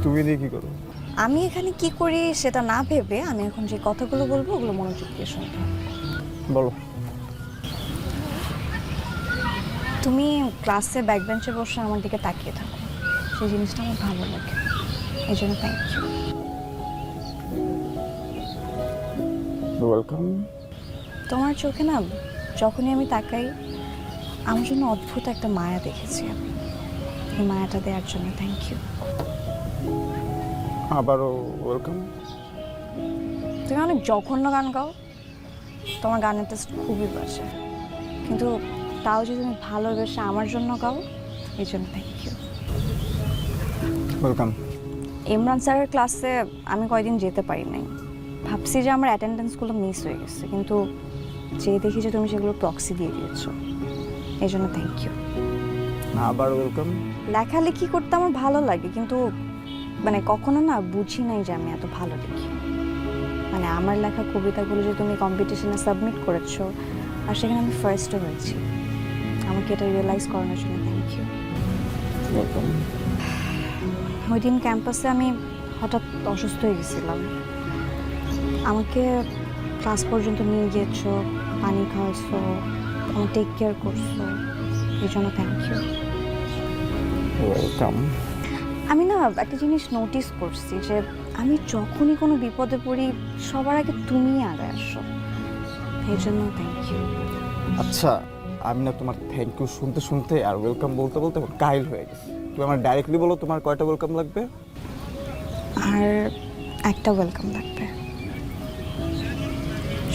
তুমি দিয়ে কি করো? আমি এখানে কি করি সেটা না ভেবে আমি এখন যে কথাগুলো বলবো ওগুলো মনোযোগ দিয়ে শুনতে হবে। বলো। তুমি ক্লাসে ব্যাক বেঞ্চে বসে আমার দিকে তাকিয়ে থাকো, সেই জিনিসটা আমার ভালো লাগে, এই জন্য থ্যাংক ইউ। ওয়েলকাম। তোমার চোখে না যখনই আমি তাকাই আমার জন্য অদ্ভুত একটা মায়া দেখেছি আমি, এই মায়াটা দেওয়ার জন্য থ্যাংক ইউ। আবারও ওয়েলকাম। তুমি অনেক জঘন্য গান গাও, তোমার গানের টেস্ট খুবই বাজে, কিন্তু তাও যদি তুমি ভালোবেসে আমার জন্য গাও এই জন্য থ্যাংক ইউ। ওয়েলকাম। ইমরান স্যারের ক্লাসে আমি কয়দিন যেতে পারি নাই, ভাবছি যে আমার অ্যাটেন্ডেন্সগুলো মিস হয়ে গেছে, কিন্তু যে দেখি যে তুমি সেগুলো প্রক্সি দিয়ে দিয়েছো, এই জন্য থ্যাংক ইউ। আবার ওয়েলকাম। লেখালেখি করতে আমার ভালো লাগে, কিন্তু মানে কখনো না বুঝি নাই যে আমি এত ভালো লিখি। মানে আমার লেখা কবিতাগুলো যে তুমি কম্পিটিশনে সাবমিট করেছো আর সেখানে আমি ফার্স্টও হয়েছি, আমাকে এটা রিয়েলাইজ করানোর জন্য থ্যাংক ইউ। ওয়েলকাম। ওই দিন ক্যাম্পাসে আমি হঠাৎ অসুস্থ হয়ে গেছিলাম, আমাকে ক্লাস পর্যন্ত নিয়ে গিয়েছো, পানি খাওয়াইছো, আমার টেক কেয়ার করছো, এই জন্য থ্যাংক ইউ। ওয়েলকাম। আমি না একটা জিনিস নোটিস করছি যে আমি যখনই কোনো বিপদে পড়ি সবার আগে তুমিই আগে আসো, এই জন্য থ্যাংক ইউ। আচ্ছা, আমি না তোমার থ্যাংক ইউ শুনতে শুনতে আর ওয়েলকাম বলতে বলতে এখন কাইল হয়ে গেছে। তুমি আমার ডাইরেক্টলি বলো তোমার কয়টা ওয়েলকাম লাগবে? আর একটা ওয়েলকাম লাগবে,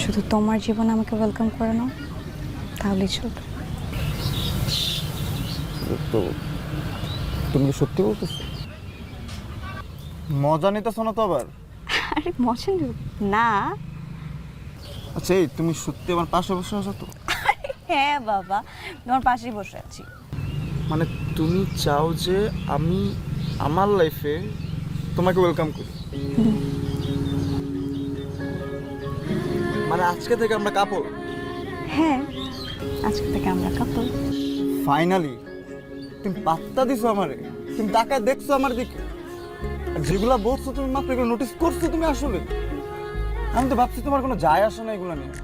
শুধু তোমার জীবনে আমাকে ওয়েলকাম করে নাও তাহলেই চলবে। তো তুমি কি সত্যি বলতেছো? মজা নিতেছো না তো আবার? আরে মজা নেব না। আচ্ছা, এই তুমি সত্যি আমার পাশে বসে আছো তো? হ্যাঁ বাবা, তোমার পাশেই বসে আছি। মানে তুমি চাও যে আমি আমার লাইফে তোমাকে ওয়েলকাম করি? মানে আজকে থেকে আমরা কাপল? হ্যাঁ, আজকে থেকে আমরা কাপল। ফাইনালি তুমি পাত্তা দিছো আমারে, তুমি তাকায় দেখছো আমার দিকে, আর যেগুলা বলছো তুমি মাত্র এগুলো নোটিস করছো তুমি আসলে। আমি তো ভাবছি তোমার কোনো যায় আসে না এগুলো নিয়ে।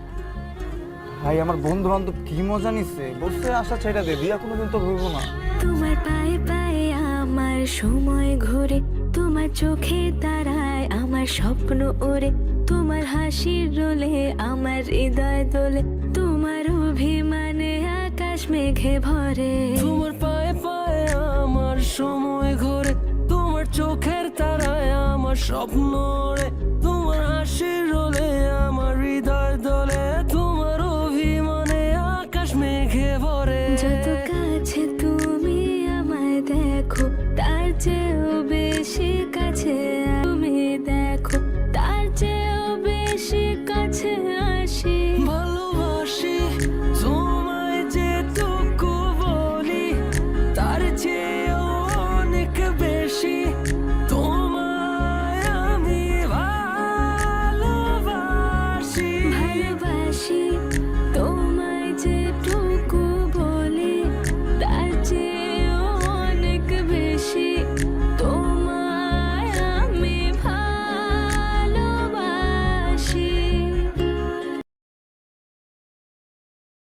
ভাই, আমার বন্ধু বান্ধব কি মজা নিচ্ছে, বলছে আশা ছেড়ে দে, বিয়া কোনোদিন তো হইব না। তোমার পায়ে পায়ে আমার সময় ঘুরে, তোমার চোখে তারায় আমার স্বপ্ন ওরে, তোমার হাসির রোলে আমার হৃদয় দোলে, তোমার অভিমানে আকাশ মেঘে ভরে। তোমার পায়ে পায়ে আমার সময় ঘোরে, তোমার চোখের তারায় আমার স্বপ্ন ওড়ে, তোমার হাসির রোলে আমার হৃদয় দোলে, তোমার অভিমানে আকাশ মেঘে ভরে। যত কাছে তুমি আমায় দেখো তার চেয়েও